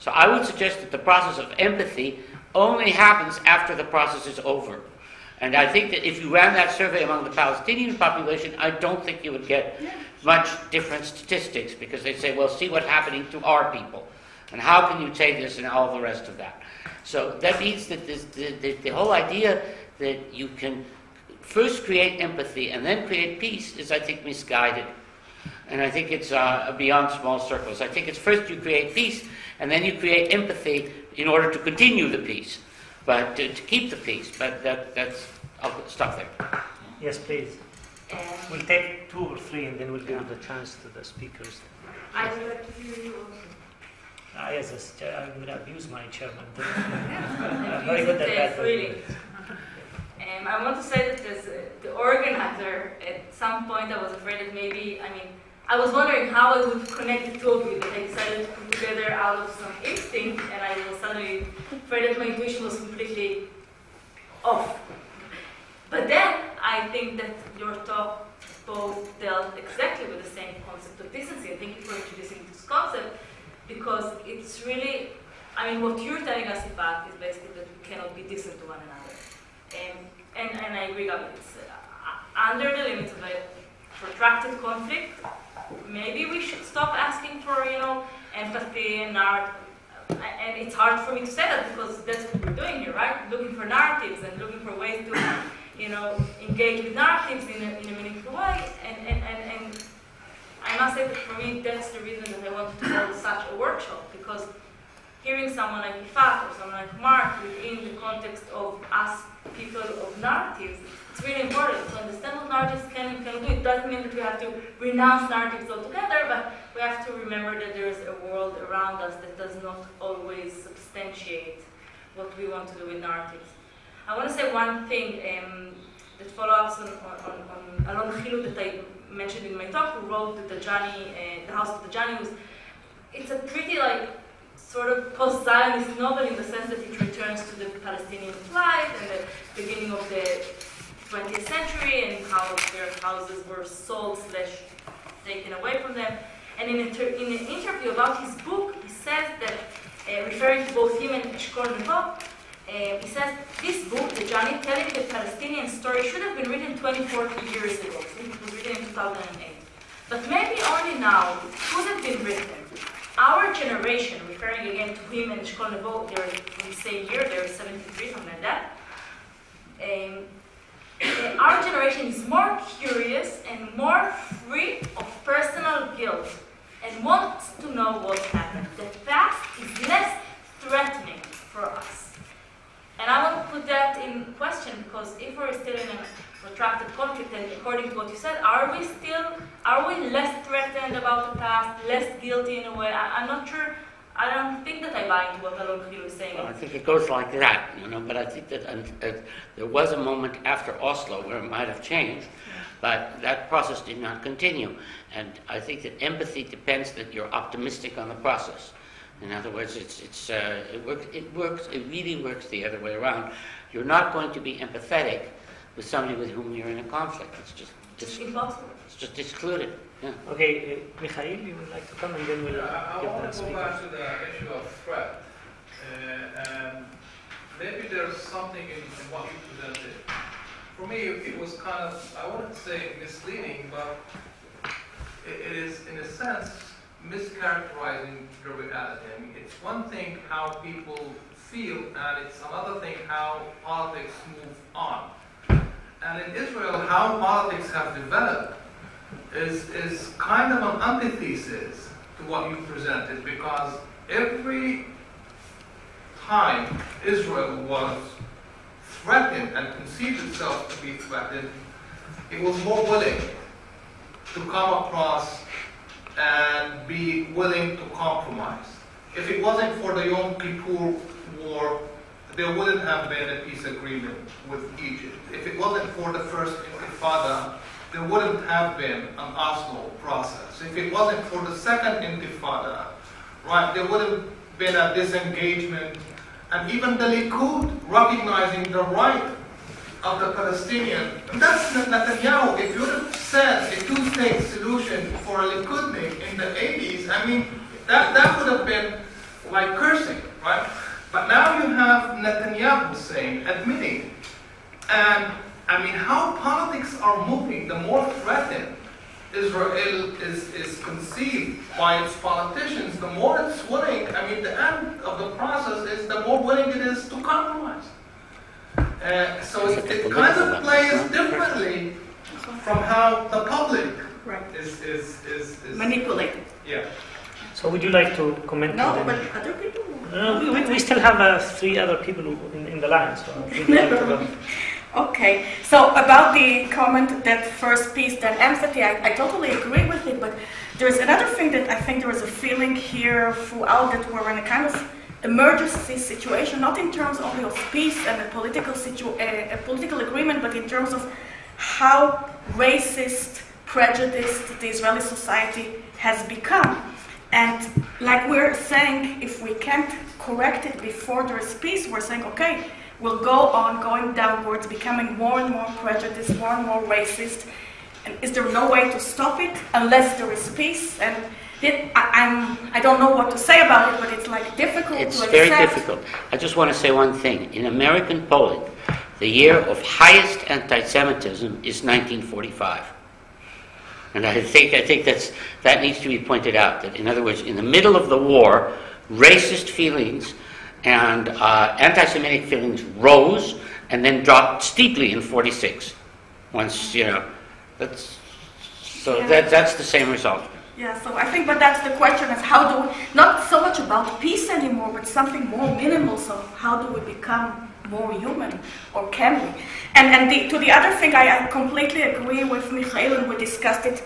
So I would suggest that the process of empathy only happens after the process is over. And I think that if you ran that survey among the Palestinian population, I don't think you would get much different statistics, because they'd say, well, see what's happening to our people, and how can you take this and all the rest of that. So that means that the whole idea that you can first create empathy and then create peace is, I think, misguided. And I think it's beyond small circles. I think it's first you create peace, and then you create empathy in order to continue the peace, but to keep the peace. But that's, I'll stop there. Yes, please. We'll take 2 or 3, and then we'll give the chance to the speakers. I would like to hear you also. Yes, I'm going to abuse my chairman. Very good at that. Freely. I want to say that as the organizer, at some point I was afraid that maybe, I was wondering how I would connect the two of you, that I decided to put together out of some instinct, and I was suddenly afraid that my intuition was completely off. But then I think that your talk both dealt exactly with the same concept of decency. And thank you for introducing this concept, because it's really, what you're telling us, Ifat, is basically that we cannot be decent to one another. And I agree, it's under the limits of a protracted conflict, maybe we should stop asking for, empathy and art. And it's hard for me to say that, because that's what we're doing here, right? Looking for narratives and looking for ways to, engage with narratives in a meaningful way. And I must say that for me, that's the reason that I wanted to hold such a workshop, because hearing someone like Ifat or someone like Mark within the context of us people of narratives, it's really important to understand what narratives can and cannot do. It doesn't mean that we have to renounce narratives altogether, but we have to remember that there is a world around us that does not always substantiate what we want to do with narratives. I want to say one thing that follows on Alon Chilud that I mentioned in my talk, who wrote the Dajani, the House of Dajani. It's a pretty sort of post-Zionist novel in the sense that it returns to the Palestinian plight and the beginning of the 20th century and how their houses were sold / taken away from them. And in an interview about his book, he says that, referring to both him and Eshkol Nevo, he says, this book, the Dajani, telling the Palestinian story, should have been written 40 years ago. So it was written in 2008. But maybe only now it could have been written. Our generation, referring again to him and Eshkol Nevo, they're from the same year, they're 73, something like that. Our generation is more curious and more free of personal guilt and wants to know what happened. The past is less threatening for us. And I want to put that in question, because if we're still in a protracted conflict, and according to what you said, are we less threatened about the past, less guilty in a way? I'm not sure. I don't think that I buy into what Alon Chilud is saying. Well, I think it goes like that, but I think that there was a moment after Oslo where it might have changed, but that process did not continue. And I think that empathy depends that you're optimistic on the process. In other words, it really works the other way around. You're not going to be empathetic with somebody with whom you're in a conflict. It's impossible. It's just excluded. Yeah. Okay, Mikhail, you would like to come, and then we'll give the speaker. I want to go back to the issue of threat. And maybe there's something in what you presented. For me, it was kind of, I wouldn't say misleading, but it is, in a sense, mischaracterizing the reality. It's one thing how people feel, and it's another thing how politics move on. And in Israel, how politics have developed is kind of an antithesis to what you presented, because every time Israel was threatened and conceived itself to be threatened, it was more willing to come across and be willing to compromise. If it wasn't for the Yom Kippur War, there wouldn't have been a peace agreement with Egypt. If it wasn't for the first Intifada, there wouldn't have been an Oslo process. If it wasn't for the second Intifada, right, there would have been a disengagement, and even the Likud recognizing the right of the Palestinian. And that's Netanyahu. If you would have said a two-state solution for a Likudnik in the 80s, that would have been like cursing, right? But now you have Netanyahu saying, admitting, and I mean, how politics are moving, the more threatened Israel is conceived by its politicians, the more it's willing, I mean, the end of the process is the more willing it is to compromise. So it kind of plays differently from how the public is manipulated. Yeah. So would you like to comment? No, but other people. We still have 3 other people in the line, so would you like to go? Okay, so about the comment, that first piece, that empathy, I totally agree with it, but there's another thing that I think there is a feeling here throughout that we're in a kind of emergency situation, not in terms only of peace and a political agreement, but in terms of how racist, prejudiced the Israeli society has become. And like we're saying, if we can't correct it before there is peace, we're saying, okay, we'll go on going downwards, becoming more and more prejudiced, more and more racist. And is there no way to stop it unless there is peace? And I don't know what to say about it, but it's like difficult to accept. It's very difficult. I just want to say one thing. In American Poland, the year of highest anti-Semitism is 1945. And I think that needs to be pointed out. That in other words, in the middle of the war, racist feelings and anti-Semitic feelings rose and then dropped steeply in 46. Once that's the same result. Yeah, so I think, but that's the question: is how do we, not so much about peace anymore, but something more minimal. So how do we become more human, or can we? And to the other thing, I completely agree with Michael, and we discussed it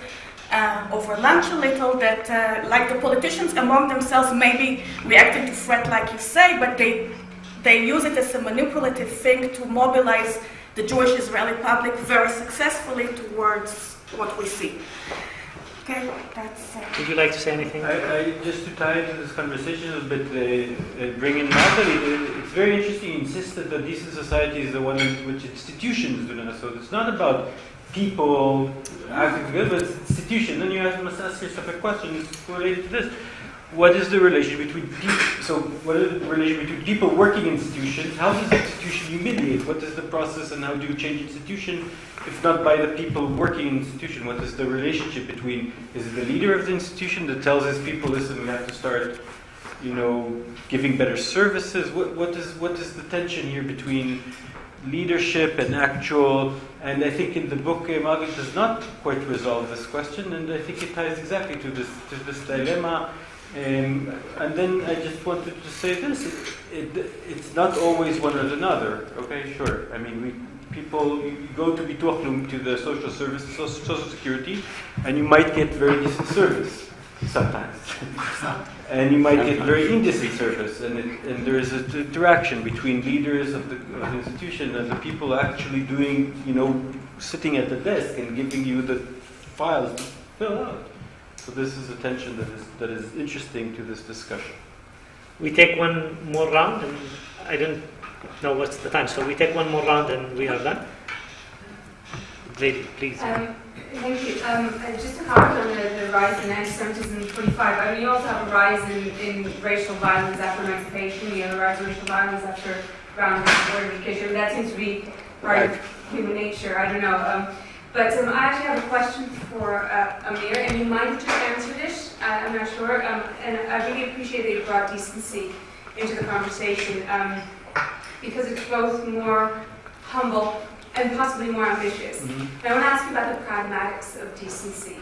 over lunch a little, that like the politicians among themselves may be reacting to threat, like you say, but they use it as a manipulative thing to mobilize the Jewish Israeli public very successfully towards what we see. Okay, that's... Would you like to say anything? Just to tie into this conversation a bit, bring in Natalie, it's very interesting. You insist that the decent society is the one in which institutions do not. So it's not about people acting good, but it's institution. Then you must ask yourself a question. It's related to this. What is the relation between people? So, what is the relation between people working in institutions? How does the institution humiliate? What is the process, and how do you change institution if not by the people working in the institution? What is the relationship between? Is it the leader of the institution that tells his people, "Listen, we have to start, giving better services"? What is the tension here between leadership and actual? And I think in the book, Maoz does not quite resolve this question, and I think it ties exactly to this dilemma. And then I just wanted to say this: it's not always one or the other. Okay, sure. I mean, you go to Bituach Leumi, to the social service, social security, and you might get very decent service sometimes, and you might get very indecent service, and there is an interaction between leaders of the institution and the people actually doing, sitting at the desk and giving you the files to fill out. So this is a tension that is interesting to this discussion. We take one more round, and I don't know what's the time, so we take one more round and we are done. Lady, please. Thank you. Just to comment on the rise in anti-Semitism in 45, I mean, you also have a rise in racial violence after emancipation, you have a rise in racial violence after ground border education. That seems to be part of human nature. I don't know. But I actually have a question for Amir, and you might have just answered it. I'm not sure. And I really appreciate that you brought decency into the conversation, because it's both more humble and possibly more ambitious. Mm-hmm. And I want to ask you about the pragmatics of decency.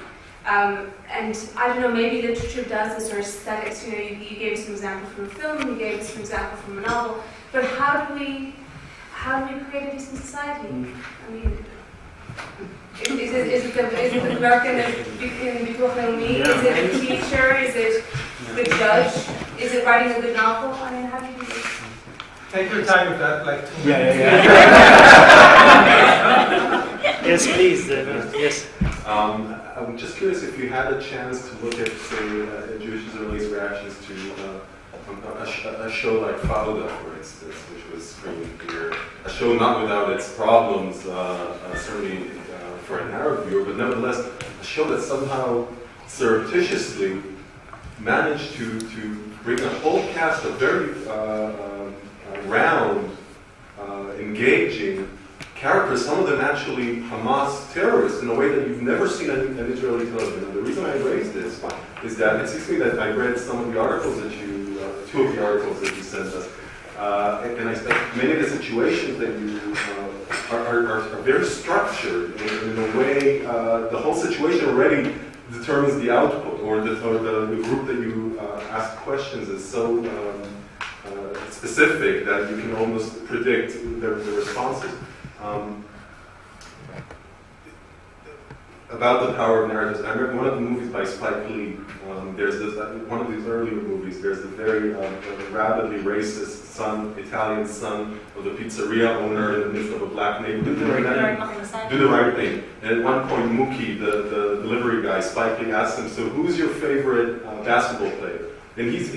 And I don't know, maybe literature does this, or aesthetics. You gave us an example from a film, you gave us an example from a novel. But how do we create a decent society? I mean, is it the work in Bituach Leumi? Is it the teacher? Is it the judge? Is it writing a good novel? I mean, how do you do this? Take your time with that, like 2 minutes. Yes, please. Yes. I'm just curious if you had a chance to look at, say, Jewish Israelis' reactions to a show like Fauda, for instance, which was screened here. A show not without its problems, certainly for an Arab viewer, but nevertheless, a show that somehow surreptitiously managed to bring a whole cast of very round, engaging characters, some of them actually Hamas terrorists, in a way that you've never seen in Israeli television. And the reason I raised this is that it seems to me that I read some of the articles that you, two of the articles that you sent us, and I think many of the situations that you are very structured in a way. The whole situation already determines the output, or the group that you ask questions is so specific that you can almost predict the responses. About the power of narratives, I remember one of the movies by Spike Lee. There's this one of these earlier movies. There's the very rabidly racist Italian son of the pizzeria owner in the midst of a black neighborhood. Do the right thing. And at one point, Mookie, the delivery guy, Spike Lee asks him, "So who's your favorite basketball player?" And he's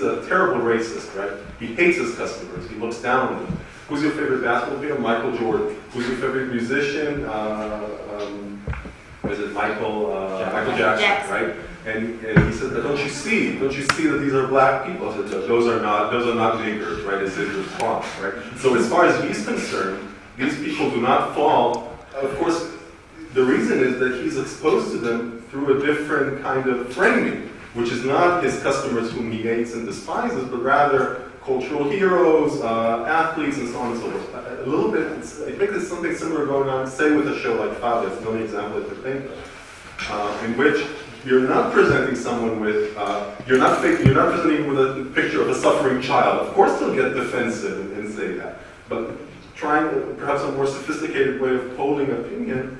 a terrible racist, right? He hates his customers. He looks down on them. Who's your favorite basketball player? Michael Jordan. Who's your favorite musician? Was it Michael Jackson, right? And he said, don't you see that these are black people? I said, those are not niggers, right? It's his response, right? So as far as he's concerned, these people do not fall. Of course, the reason is that he's exposed to them through a different kind of framing, which is not his customers whom he hates and despises, but rather cultural heroes, athletes, and so on and so forth. A little bit, I think there's something similar going on, say, with a show like Father. It's the only example I could think of, in which you're not presenting someone with, you're not presenting with a picture of a suffering child. Of course, they'll get defensive and say that, but trying perhaps a more sophisticated way of polling opinion.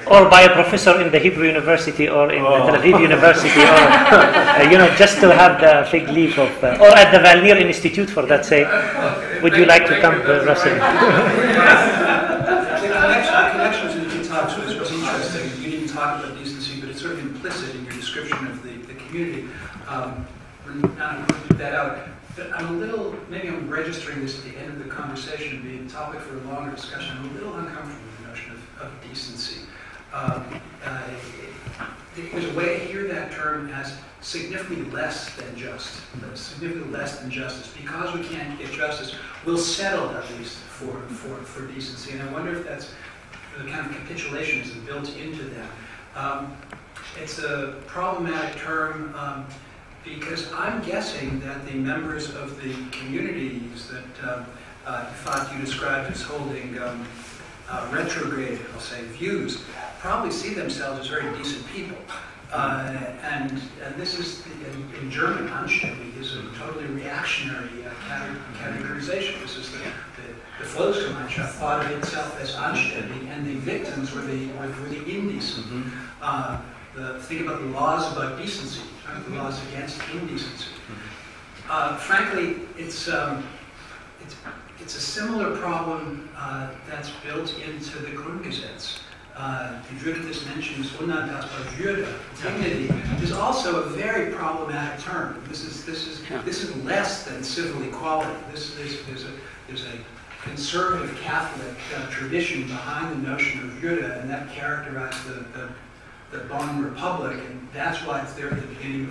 Or by a professor in the Hebrew University or in the Tel Aviv University, or just to have the fig leaf of, or at the Leer Institute for that sake. Would you like to come, Russell? The connection to the two talks was interesting. You didn't talk about decency, but it's sort of implicit in your description of the community. We're not going to leave that out. But I'm a little, maybe I'm registering this at the end of the conversation, be a topic for a longer discussion. I'm a little uncomfortable with the notion of decency. There's a way to hear that term as significantly less than just, significantly less than justice. Because we can't get justice, we'll settle at least for decency. And I wonder if that's the kind of capitulation is built into that. It's a problematic term. Because I'm guessing that the members of the communities that Ifat you described as holding retrograde, I'll say, views, probably see themselves as very decent people. And this is, in German, anständig is a totally reactionary categorization. This is the Volksgemeinschaft thought of itself as anständig, and the victims were the indecent. Think about the laws about decency, the laws against indecency. Frankly, it's a similar problem that's built into the Grundgesetz. The Grundgesetz mentions unantastbar Würde, dignity. Is also a very problematic term. This is less than civil equality. There's a conservative Catholic tradition behind the notion of Würde, and that characterized the Bonn Republic, and that's why it's there at the beginning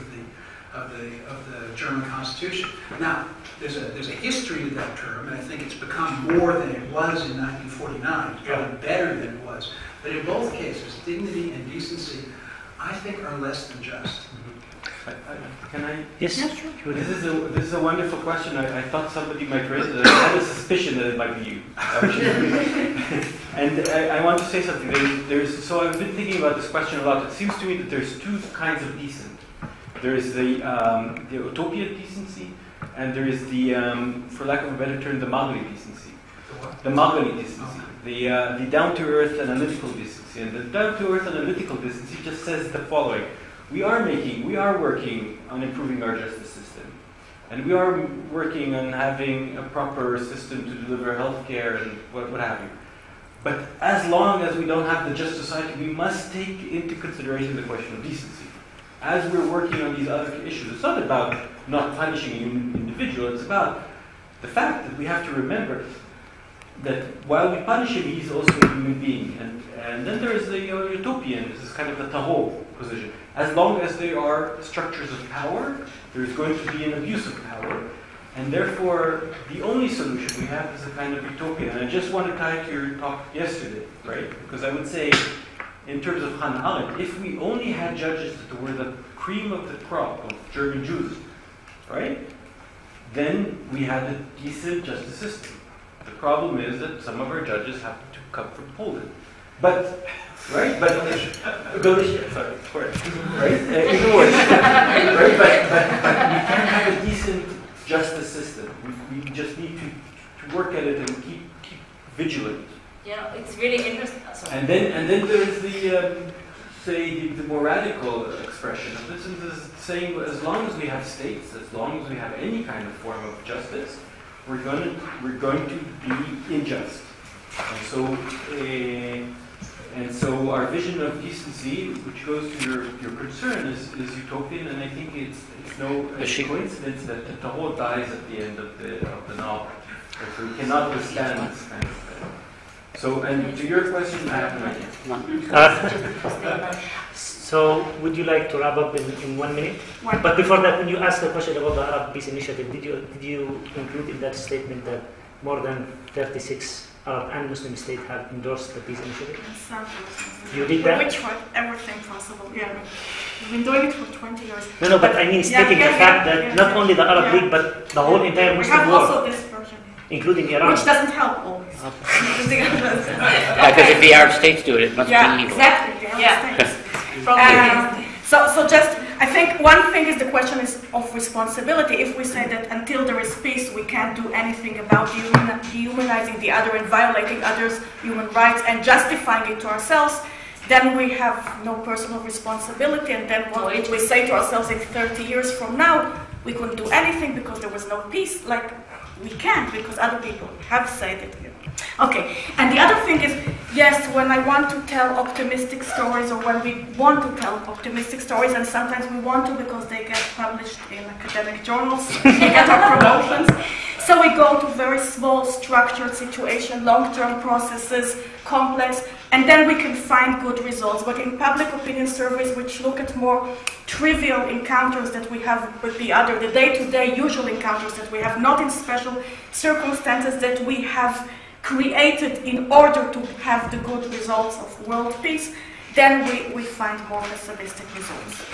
of the German Constitution. Now, there's a history to that term, and I think it's become more than it was in 1949. It's probably better than it was. But in both cases, dignity and decency, I think, are less than just. Can I? Yes, sure. This is a wonderful question. I thought somebody might raise it. I had a suspicion that it might be you. And I want to say something. So I've been thinking about this question a lot. It seems to me that there's two kinds of decent. There is the utopian decency, and there is the, for lack of a better term, the Magli decency. The Magli decency. The down-to-earth analytical decency. And the down-to-earth analytical decency just says the following. We are working on improving our justice system. And we are working on having a proper system to deliver health care and what have you. But as long as we don't have the just society, we must take into consideration the question of decency. As we're working on these other issues, it's not about not punishing an individual, it's about the fact that we have to remember that while we punish him, he's also a human being. And then there is the utopian, this is kind of the taho position. As long as there are structures of power, there's going to be an abuse of power. And therefore, the only solution we have is a kind of utopia. And I just want to tie to your talk yesterday, right? Because I would say, in terms of Hannah Arendt, if we only had judges that were the cream of the crop of German Jews, right? Then we had a decent justice system. The problem is that some of our judges happen to come from Poland. But, right? But, Galicia, sorry, right? Even worse. Right? But we can't have a decent justice system. We just need to work at it and keep vigilant. Yeah, it's really interesting. And then there is the more radical expression of this is saying as long as we have states, as long as we have any kind of form of justice, we're going to be unjust. And so our vision of decency, which goes to your concern, is utopian, and I think it's no coincidence that the Taho dies at the end of the novel. So we cannot withstand this kind of thing. So, and to your question, I have no idea. So, would you like to wrap up in 1 minute? But before that, when you asked the question about the Arab Peace Initiative, did you include in that statement that more than 36 Arab and Muslim states have endorsed the peace initiative? You did that? We tried everything possible. Yeah, we've been doing it for 20 years. No, but I mean stating the fact that not only the Arab League, but the whole entire Muslim world. We have also this version. Including Iran. Which doesn't help always. Because if the Arab states do it, it must be evil. Exactly. So just, I think one thing is the question is of responsibility. If we say that until there is peace, we can't do anything about dehumanizing the other and violating others' human rights and justifying it to ourselves, then we have no personal responsibility. And then what if we say to ourselves in 30 years from now, we couldn't do anything because there was no peace? Like, we can't because other people have said it. Okay, and the other thing is, yes, when I want to tell optimistic stories or when we want to tell optimistic stories, and sometimes we want to because they get published in academic journals, they get our promotions, so we go to very small, structured situation, long-term processes, complex, and then we can find good results. But in public opinion surveys, which look at more trivial encounters that we have with the other, the day-to-day usual encounters that we have, not in special circumstances that we have created in order to have the good results of world peace, then we find more pessimistic results.